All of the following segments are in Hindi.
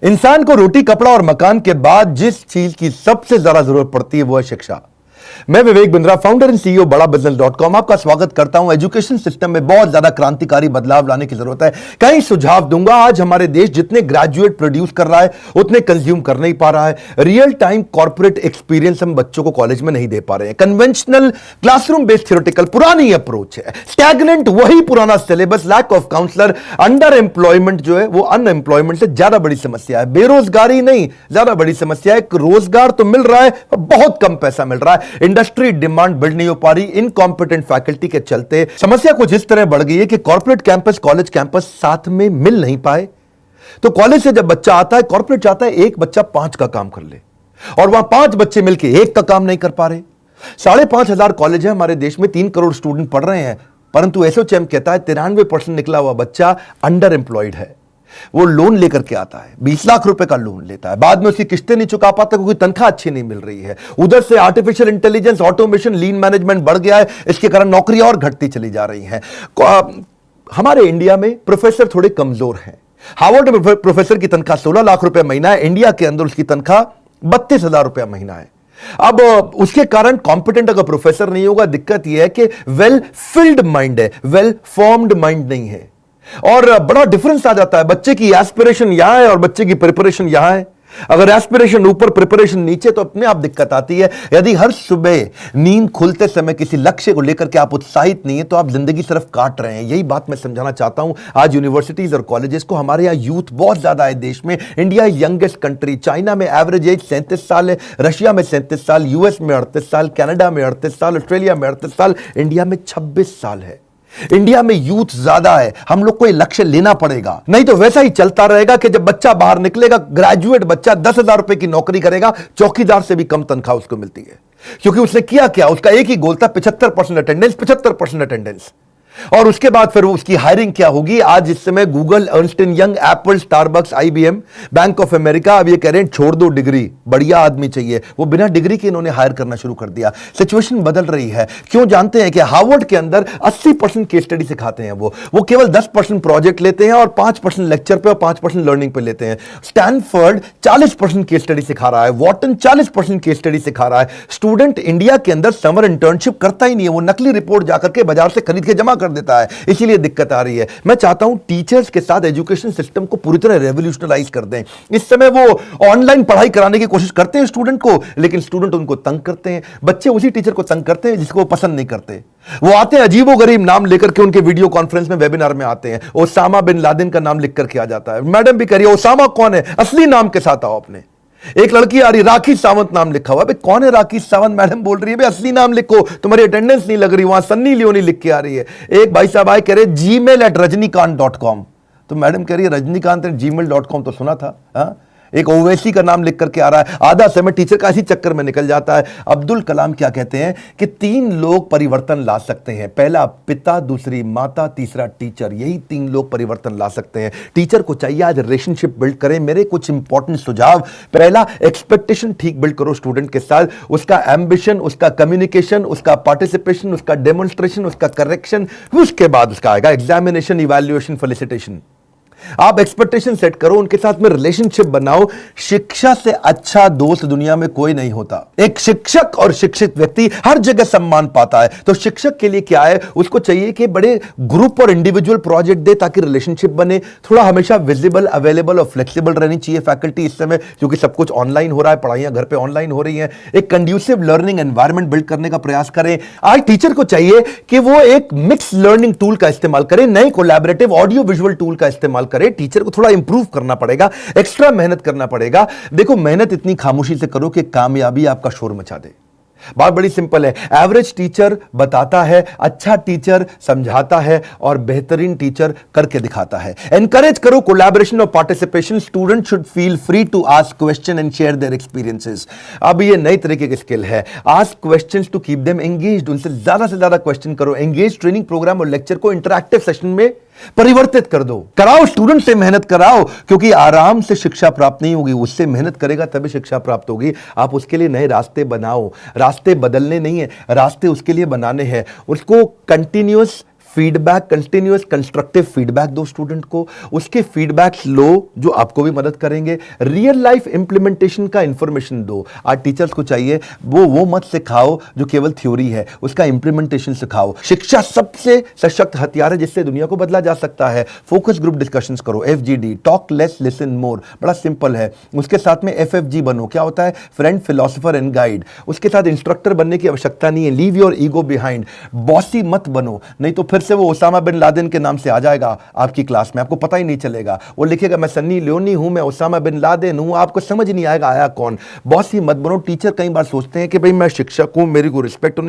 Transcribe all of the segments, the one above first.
इंसान को रोटी, कपड़ा और मकान के बाद जिस चीज की सबसे ज्यादा जरूरत पड़ती है वो है शिक्षा। मैं Vivek Bindra, founder and CEO बड़ा बिजनेस.com आपका स्वागत करता हूं। एजुकेशन सिस्टम में बहुत ज्यादा क्रांतिकारी बदलाव लाने की जरूरत है। कई सुझाव दूंगा। आज हमारे देश जितने ग्रेजुएट प्रोड्यूस कर रहा है उतने कंज्यूम कर नहीं पा रहा है। रियल टाइम कॉर्पोरेट एक्सपीरियंस हम बच्चों को कॉलेज में नहीं दे पा रहे हैं। कन्वेंशनल क्लासरूम बेस्ड थ्योरेटिकल पुरानी अप्रोच है। स्टैग्नेंट वही पुराना syllabus, lack of counsellor, underemployment जो है वो अनएम्प्लॉयमेंट से ज्यादा बड़ी समस्या है। बेरोजगारी नहीं, ज्यादा बड़ी समस्या है। रोजगार तो मिल रहा है, बहुत कम पैसा मिल रहा है। इंडस्ट्री डिमांड बिल्ड नहीं हो पा रही। इनकॉम्पिटेंट फैकल्टी के चलते समस्या कुछ इस तरह बढ़ गई है कि कॉर्पोरेट कैंपस, कॉलेज कैंपस साथ में मिल नहीं पाए। तो कॉलेज से जब बच्चा आता है, कॉर्पोरेट चाहता है एक बच्चा 5 का काम कर ले, और वहां 5 बच्चे मिलकर 1 का काम नहीं कर पा रहे। 5,500 कॉलेज है हमारे देश में, 3 करोड़ स्टूडेंट पढ़ रहे हैं, परंतु एसोचैम कहता है 93% निकला हुआ बच्चा अंडर एम्प्लॉयड है। वो लोन लेकर के आता है, 20 लाख रुपए का लोन लेता है, बाद में उसकी किस्तें नहीं चुका पाता क्योंकि तनख्वाह अच्छी नहीं मिल रही है। उधर से आर्टिफिशियल इंटेलिजेंस, ऑटोमेशन, लीन मैनेजमेंट बढ़ गया है, इसके कारण नौकरियां और घटती चली जा रही हैं। हमारे इंडिया में प्रोफेसर थोड़े कमजोर हैं। हार्वर्ड में प्रोफेसर की तनख्वाह 16 लाख रुपए महीना है, इंडिया के अंदर उसकी तनख्वाह 32,000 रुपया महीना है। अब उसके कारण कॉम्पिटेंट अगर प्रोफेसर नहीं होगा, दिक्कत यह है कि वेल फिल्ड माइंड है, वेल फॉर्म्ड माइंड नहीं है, और बड़ा डिफरेंस आ जाता है। बच्चे की एस्पिरेशन यहां है और बच्चे की प्रिपरेशन यहां है। अगर एस्पिरेशन ऊपर, प्रिपरेशन नीचे, तो अपने आप दिक्कत आती है। यदि हर सुबह नींद खुलते समय किसी लक्ष्य को लेकर के आप उत्साहित नहीं है तो आप जिंदगी सिर्फ काट रहे हैं। यही बात मैं समझाना चाहता हूं आज यूनिवर्सिटीज और कॉलेजेस को। हमारे यहां यूथ बहुत ज्यादा है देश में। India youngest country. चाइना में एवरेज एज 37 साल है, रशिया में 37 साल, यूएस में 38 साल, कनाडा में 38 साल, ऑस्ट्रेलिया में 38 साल, इंडिया में 26 साल है। इंडिया में यूथ ज्यादा है। हम लोग को ये लक्ष्य लेना पड़ेगा, नहीं तो वैसा ही चलता रहेगा कि जब बच्चा बाहर निकलेगा, ग्रेजुएट बच्चा 10,000 रुपए की नौकरी करेगा, चौकीदार से भी कम तनख्वाह उसको मिलती है। क्योंकि उसने किया क्या, उसका एक ही गोल था 75% अटेंडेंस, 75% अटेंडेंस। और उसके बाद फिर उसकी हायरिंग क्या होगी। आज इस समय Google, Ernst and young, Apple, Starbucks, IBM, bank of America अब ये कह रहे हैं छोड़ दो डिग्री, बढ़िया आदमी चाहिए। वो बिना डिग्री के इन्होंने हायर करना शुरू कर दिया। सिचुएशन बदल रही है। क्यों जानते हैं कि हार्वर्ड के अंदर 80% केस स्टडी सिखाते हैं। वो केवल 10% प्रोजेक्ट लेते हैं और 5% लेक्चर पे और 5% लर्निंग पे लेते हैं। स्टैनफोर्ड 40% केस स्टडी सिखा रहा है, वॉटन 40% केस स्टडी सिखा रहा है। स्टूडेंट इंडिया के अंदर समर इंटर्नशिप करता ही नहीं है, वो नकली रिपोर्ट जाकर के बाजार से खरीद के जमा देता है, इसीलिए दिक्कत आ रही है। मैं चाहता हूं टीचर्स के साथ एजुकेशन सिस्टम को पूरी तरह रेवोल्यूशनलाइज कर दें। इस समय वो ऑनलाइन पढ़ाई कराने की कोशिश करते हैं स्टूडेंट को, लेकिन स्टूडेंट उनको तंग करते हैं। बच्चे उसी टीचर को तंग करते हैं जिसको वो पसंद नहीं करते। वो आते हैं अजीबोगरीब नाम लेकर के, उनके वीडियो कॉन्फ्रेंस में, वेबिनार में आते हैं। ओसामा बिन लादेन का नाम लिख करके आ जाता है। मैडम भी कह रही है ओसामा कौन है, असली नाम के साथ आओ अपने। एक लड़की आ रही, राखी सावंत नाम लिखा हुआ। भाई कौन है राखी सावंत? मैडम बोल रही है भाई असली नाम लिखो, तुम्हारी अटेंडेंस नहीं लग रही। वहां सन्नी लियोनी लिख के आ रही है। एक भाई साहब आए, कह रहे gmail@rajnikant.com। तो मैडम कह रही है रजनीकांत gmail.com तो सुना था। हाँ, एक ओवैसी का नाम लिख करके आ रहा है। आधा समय टीचर का इसी चक्कर में निकल जाता है। अब्दुल कलाम क्या कहते हैं कि 3 लोग परिवर्तन ला सकते हैं, पहला पिता, दूसरी माता, तीसरा टीचर। यही 3 लोग परिवर्तन ला सकते हैं। टीचर को चाहिए आज रिलेशनशिप बिल्ड करें। मेरे कुछ इंपॉर्टेंट सुझाव: पहला, एक्सपेक्टेशन ठीक बिल्ड करो स्टूडेंट के साथ। उसका एम्बिशन, उसका कम्युनिकेशन, उसका पार्टिसिपेशन, उसका डेमोन्स्ट्रेशन, उसका करेक्शन। उसके बाद उसका आएगा एग्जामिनेशन, इवैल्यूएशन, फेलिसिटेशन। आप एक्सपेक्टेशन सेट करो, उनके साथ में रिलेशनशिप बनाओ। शिक्षा से अच्छा दोस्त दुनिया में कोई नहीं होता। एक शिक्षक और शिक्षित व्यक्ति हर जगह सम्मान पाता है। तो शिक्षक के लिए क्या है, उसको चाहिए कि बड़े ग्रुप और इंडिविजुअल प्रोजेक्ट दे ताकि रिलेशनशिप बने। थोड़ा हमेशा विजिबल, अवेलेबल और फ्लेक्सिबल रहनी चाहिए फैकल्टी इस समय, क्योंकि सब कुछ ऑनलाइन हो रहा है, पढ़ाइयां घर पे ऑनलाइन हो रही हैं। एक कंड्यूसिव लर्निंग एनवायरनमेंट बिल्ड करने का प्रयास करें। आज टीचर को चाहिए कि वो एक मिक्स लर्निंग टूल का इस्तेमाल करें, नए कोलैबोरेटिव ऑडियो विजुअल टूल का इस्तेमाल करें। टीचर को थोड़ा इंप्रूव करना पड़ेगा, एक्स्ट्रा मेहनत करना पड़ेगा। देखो, मेहनत इतनी खामोशी से करो कि कामयाबी आपका शोर मचा दे। बात बड़ी सिंपल है। एवरेज टीचर बताता है, अच्छा टीचर समझाता है, और बेहतरीन टीचर करके दिखाता है। एनकरेज करो कोलैबोरेशन और participation. Student should feel free to ask question and share their experiences. अब ये नई तरीके की स्किल है, ask questions to keep them engaged. उनसे से ज्यादा क्वेश्चन करो। एंगेज ट्रेनिंग प्रोग्राम और लेक्चर को इंटरैक्टिव सेशन में परिवर्तित कर दो। कराओ, स्टूडेंट से मेहनत कराओ, क्योंकि आराम से शिक्षा प्राप्त नहीं होगी, उससे मेहनत करेगा तभी शिक्षा प्राप्त होगी। आप उसके लिए नए रास्ते बनाओ। रास्ते बदलने नहीं है, रास्ते उसके लिए बनाने हैं। उसको continuous feedback, continuous constructive feedback दो स्टूडेंट को, उसके फीडबैक्स लो जो आपको भी मदद करेंगे। रियल लाइफ इंप्लीमेंटेशन का इंफॉर्मेशन दो। आज टीचर्स को चाहिए वो मत सिखाओ जो केवल थ्योरी है, उसका इंप्लीमेंटेशन सिखाओ। शिक्षा सबसे सशक्त हथियार है जिससे दुनिया को बदला जा सकता है। फोकस ग्रुप डिस्कशंस करो, FGD, talk less listen more, बड़ा सिंपल है। उसके साथ में FFG बनो, क्या होता है? Friend, philosopher and guide. उसके साथ इंस्ट्रक्टर बनने की आवश्यकता नहीं है, leave your ego behind. Bossy मत बनो, नहीं तो फिर से वो ओसामा बिन लादेन के नाम से आ जाएगा आपकी क्लास में, आपको पता ही नहीं चलेगा। वो लिखेगा मैं सन्नी लियोनी हूं, मैं ओसामा बिन लादेन हूं, आपको समझ नहीं आएगा आया कौन। बॉसी मत बनो। टीचर कई बार सोचते हैं कि भाई मैं शिक्षक हूं, मेरी को रिस्पेक्ट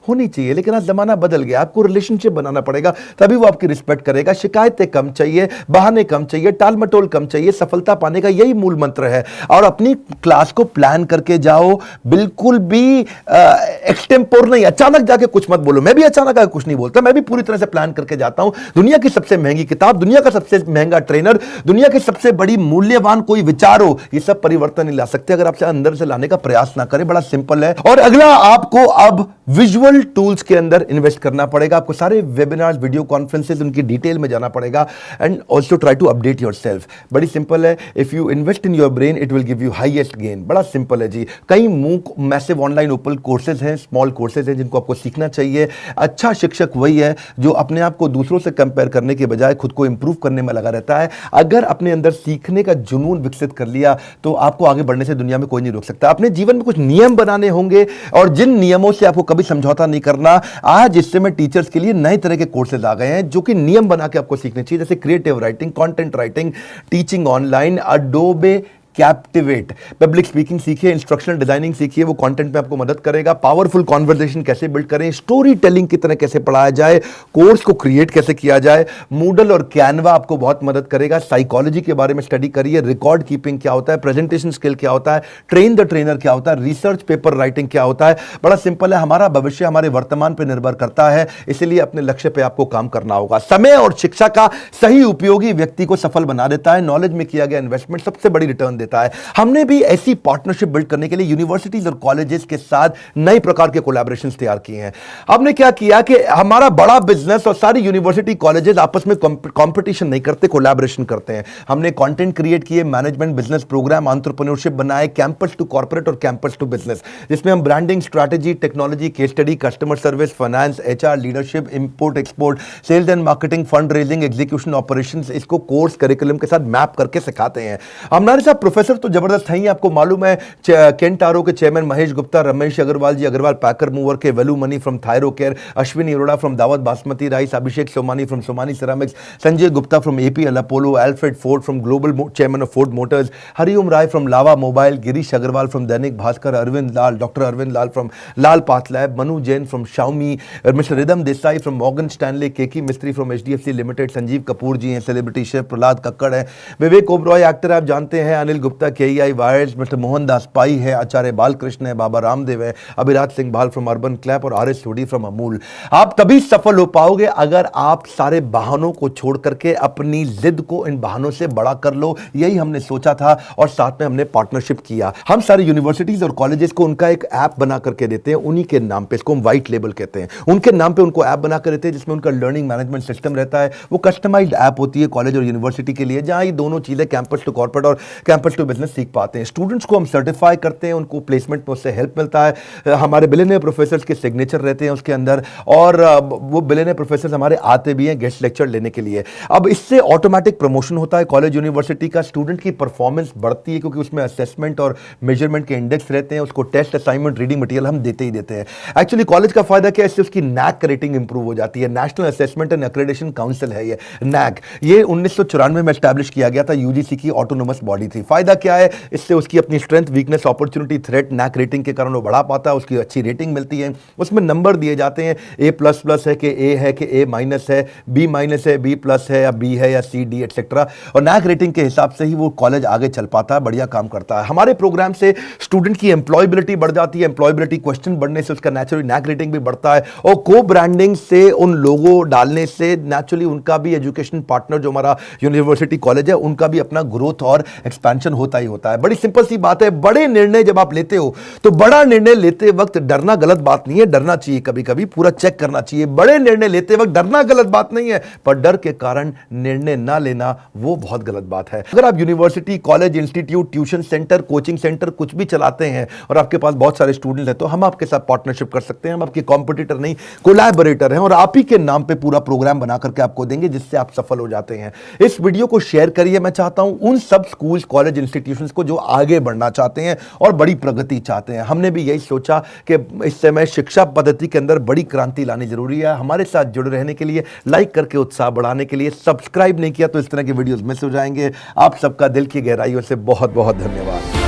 होनी चाहिए, लेकिन आज जमाना बदल गया, आपको रिलेशनशिप बनाना पड़ेगा, तभी वो आपकी रिस्पेक्ट करेगा। शिकायतें कम चाहिए, बहाने कम चाहिए, टाल मटोल कम चाहिए। सफलता पाने का यही मूल मंत्र है। और अपनी क्लास को प्लान करके जाओ, बिल्कुल भी एक्सटेम्पोर नहीं, अचानक जाके कुछ मत बोलो। मैं भी अचानक आके कुछ नहीं बोलता, मैं भी पूरी तरह से प्लान करके जाता हूं। दुनिया की सबसे महंगी किताब, दुनिया का सबसे महंगा ट्रेनर, दुनिया की सबसे बड़ी मूल्यवान कोई विचार हो, ये सब परिवर्तन नहीं ला सकते अगर आपसे अंदर से लाने का प्रयास ना करें। बड़ा सिंपल है। और अगला, आपको अब विजुअल टूल्स के अंदर इन्वेस्ट करना पड़ेगा। आपको सारे वेबिनार्स, वीडियो कॉन्फ्रेंसेस, उनकी डिटेल में जाना पड़ेगा। And also try to update yourself. बड़ी सिंपल है। If you invest in your brain it will give you highest gain. बड़ा सिंपल है जी। कई MOOC massive online open courses हैं, स्मॉल कोर्सेज हैं जिनको आपको सीखना चाहिए। अच्छा शिक्षक वही है जो अपने आप को दूसरों से कंपेयर करने के बजाय खुद को इंप्रूव करने में लगा रहता है। अगर अपने अंदर सीखने का जुनून विकसित कर लिया तो आपको आगे बढ़ने से दुनिया में कोई नहीं रोक सकता। अपने जीवन में कुछ नियम बनाने होंगे और जिन नियमों से आपको कभी समझौता नहीं करना। आज इस समय टीचर्स के लिए नए तरह के कोर्सेज आ गए हैं जो कि नियम बना के आपको सीखने चाहिए, जैसे creative writing, content writing, teaching online, Adobe captivate. Public speaking सीखिए, इंस्ट्रक्शनल डिजाइनिंग सीखिए, वो कंटेंट में आपको मदद करेगा। पावरफुल कॉन्वर्सेशन कैसे बिल्ड करें, स्टोरी टेलिंग की तरह कैसे पढ़ाया जाए, कोर्स को क्रिएट कैसे किया जाए। मूडल और कैनवा आपको बहुत मदद करेगा। साइकोलॉजी के बारे में स्टडी करिए, रिकॉर्ड कीपिंग क्या होता है, प्रेजेंटेशन स्किल क्या होता है, ट्रेन द ट्रेनर क्या होता है, रिसर्च पेपर राइटिंग क्या होता है। बड़ा सिंपल है। हमारा भविष्य हमारे वर्तमान पर निर्भर करता है, इसलिए अपने लक्ष्य पर आपको काम करना होगा। समय और शिक्षा का सही उपयोगी व्यक्ति को सफल बना देता है। नॉलेज में किया गया इन्वेस्टमेंट सबसे बड़ी रिटर्न देता है। हमने भी ऐसी पार्टनरशिप बिल्ड करने के लिए यूनिवर्सिटीज और कॉलेजेस के साथ नए प्रकार के कोलैबोरेशंस तैयार किए हैं। हमने क्या किया कि हमारा बड़ा बिजनेस और सारी यूनिवर्सिटी कॉलेजेस आपस में कंपटीशन नहीं करते, कोलैबोरेशन करते हैं। हमने कंटेंट क्रिएट किए, मैनेजमेंट बिजनेस प्रोग्राम, एंटरप्रेन्योरशिप बनाए, कैंपस टू कॉर्पोरेट और कैंपस टू बिजनेस, जिसमें हम branding, strategy, technology, case study, customer service, finance, HR, leadership, import export, sales and marketing, fund raising, execution, operations, इसको कोर्स करिकुलम के साथ मैप करके सिखाते हैं। हमारे साथ प्रोफेसर तो जबरदस्त है ही, आपको मालूम है। केंटारो के chairman Mahesh Gupta, Ramesh Agarwal ji, Agarwal packer mover के Velumani from Thyrocare, Ashwini Arora from Daawat basmati rice, Abhishek Somani from Somani ceramics, Sanjay Gupta from APL Apollo, Alfred Ford from global chairman of Ford Motors, Hariom Rai from Lava mobile, Girish Agarwal from Dainik Bhaskar, Arvind Lal, doctor Arvind Lal from Lal path lab, Manu Jain from Xiaomi, mister Ridham Desai from Morgan Stanley, Keki Mistry from HDFC limited, Sanjeev Kapoor ji हैं सेलिब्रिटी शेफ, प्रहलाद कक्कड़ है, विवेक ओबरॉय एक्टर आप जानते हैं, Anil Gupta KEI wires, mister Mohandas Pai है, आचार्य बालकृष्ण है, बाबा रामदेव है, अभिराज सिंह भाल फ्रॉम अर्बन क्लैप और RS सोडी फ्रॉम अमूल। आप तभी सफल हो पाओगे अगर आप सारे बहानों को छोड़ करके अपनी जिद को इन बहानों से बड़ा कर लो। यही हमने सोचा था और साथ में हमने पार्टनरशिप किया। हम सारी यूनिवर्सिटीज और कॉलेजेस को उनका एक ऐप बना करके देते हैं, उन्हीं के नाम पे, इसको हम व्हाइट लेबल कहते हैं, उनके नाम पे उनको ऐप बना कर देते हैं जिसमें उनका लर्निंग मैनेजमेंट सिस्टम रहता है। वो कस्टमाइज्ड ऐप होती है कॉलेज और यूनिवर्सिटी के लिए, जहां ये दोनों चीजें कैंपस टू कॉर्पोरेट और कैंपस टू बिजनेस सीख पाते हैं। स्टूडेंट्स को हम सर्टिफाई करते हैं, उनको प्लेसमेंट में उससे हेल्प मिलता है। हमारे बिलियनियर प्रोफेसर्स के सिग्नेचर रहते हैं उसके अंदर, और वो बिलियनियर प्रोफेसर्स हमारे आते भी हैं गेस्ट लेक्चर लेने के लिए। अब इससे ऑटोमेटिक प्रमोशन होता है कॉलेज यूनिवर्सिटी का, स्टूडेंट की परफॉर्मेंस बढ़ती है क्योंकि उसमें असेसमेंट और मेजरमेंट के इंडेक्स रहते हैं, उसको टेस्ट, असाइनमेंट, रीडिंग मटेरियल हम देते ही देते हैं। एक्चुअली कॉलेज का फायदा क्या है, इससे उसकी NAAC रेटिंग इंप्रूव हो जाती है। National assessment and accreditation council है ये NAAC, ये 1994 में एस्टैब्लिश किया गया था, UGC की ऑटोनोमस बॉडी थी। फायदा क्या है, इससे उसकी अपनी strength, weakness, opportunity, threat NAAC rating के कारण वो बढ़ा पाता है, उसकी अच्छी रेटिंग मिलती है, उसमें नंबर दिए जाते हैं, A++ है कि A है कि A- है, B- है, B+ है या B है या C D एक्सेट्रा, और NAAC रेटिंग के हिसाब से ही वो कॉलेज आगे चल पाता है, बढ़िया काम करता है। हमारे प्रोग्राम से स्टूडेंट की एम्प्लॉयबिलिटी बढ़ जाती है, एम्प्लॉयबिलिटी क्वेश्चन बढ़ने से उसका नेचुरली NAAC रेटिंग भी बढ़ता है, और को ब्रांडिंग से उन लोगों डालने से नेचुरली उनका भी एजुकेशन पार्टनर जो हमारा यूनिवर्सिटी कॉलेज है उनका भी अपना ग्रोथ और एक्सपेंशन टेंशन होता ही होता है। बड़ी सिंपल सी बात है, बड़े निर्णय जब आप लेते हो तो बड़ा निर्णय लेते वक्त डरना गलत बात नहीं है, डरना चाहिए, कभी कभी पूरा चेक करना चाहिए। बड़े निर्णय लेते वक्त डरना गलत बात नहीं है, पर डर के कारण निर्णय ना लेना वो बहुत गलत बात है। अगर आप university, college, institute, tuition centre, coaching centre कुछ भी चलाते हैं और आपके पास बहुत सारे स्टूडेंट्स हैं, तो हम आपके साथ पार्टनरशिप कर सकते हैं। हम आपके कॉम्पिटिटर नहीं, कोलैबोरेटर हैं, और आप ही के नाम पे पूरा प्रोग्राम बना करके आपको देंगे जिससे आप सफल हो जाते हैं। इस वीडियो को शेयर करिए। मैं चाहता हूं उन सब स्कूल, कॉलेज, इंस्टीट्यूशंस को जो आगे बढ़ना चाहते हैं और बड़ी प्रगति चाहते हैं। हमने भी यही सोचा कि इस समय शिक्षा पद्धति के अंदर बड़ी क्रांति लानी जरूरी है। हमारे साथ जुड़े रहने के लिए, लाइक करके उत्साह बढ़ाने के लिए, सब्सक्राइब नहीं किया तो इस तरह के वीडियोस मिस हो जाएंगे। आप सबका दिल की गहराइयों से बहुत बहुत धन्यवाद।